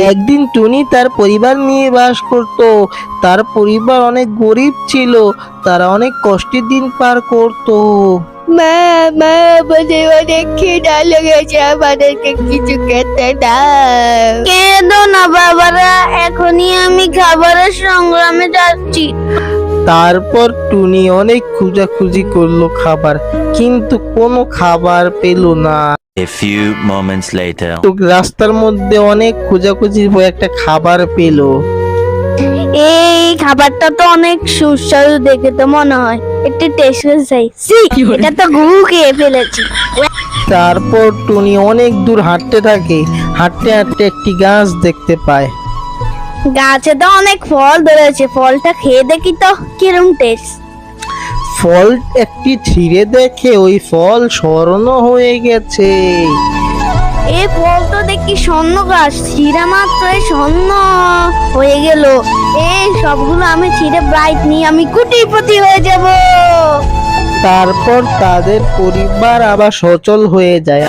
একদিন টুনি তার পরিবার নিয়ে বাস করত। তার পরিবার অনেক গরিব ছিল, তারা অনেক কষ্টের দিন পার করত। মা মা আমাদের অনেক খিদা লেগেছে, আমাদেরকে কিছু খেতে দাও। কেঁদো না বাবারা, এখনই আমি খাবারের সংগ্রামে যাচ্ছি। তারপর টুনি অনেক খোঁজাখুঁজি করলো খাবার, কিন্তু কোনো খাবার পেল না। A few moments later. তো রাস্তার মধ্যে অনেক খোঁজাখুঁজির পর একটা খাবার পেল। এই খাবারটা তো অনেক সুস্বাদু দেখে তো মনে হয়, একটু টেস্ট করে চাই। এটা তো গু খেয়ে ফেলেছি। তারপর টুনি অনেক দূর হাঁটতে থাকে, হাঁটতে হাঁটতে একটি গাছ দেখতে পায়। গাছে তো অনেক ফল ধরেছে, ফলটা খেয়ে দেখি তো কিরম টেস্ট। ফল একটি ছিঁড়ে দেখে ওই ফল স্বর্ণ হয়ে গেছে। এই ফল তো দেখি স্বর্ণ গাছ, ছিঁড়া মাত্রই স্বর্ণ হয়ে গেল। এই সবগুলো আমি ছিঁড়ে ব্রাইট নিয়ে আমি কোটিপতি হয়ে যাব। তারপর তাদের পরিবার আবার সচল হয়ে যায়।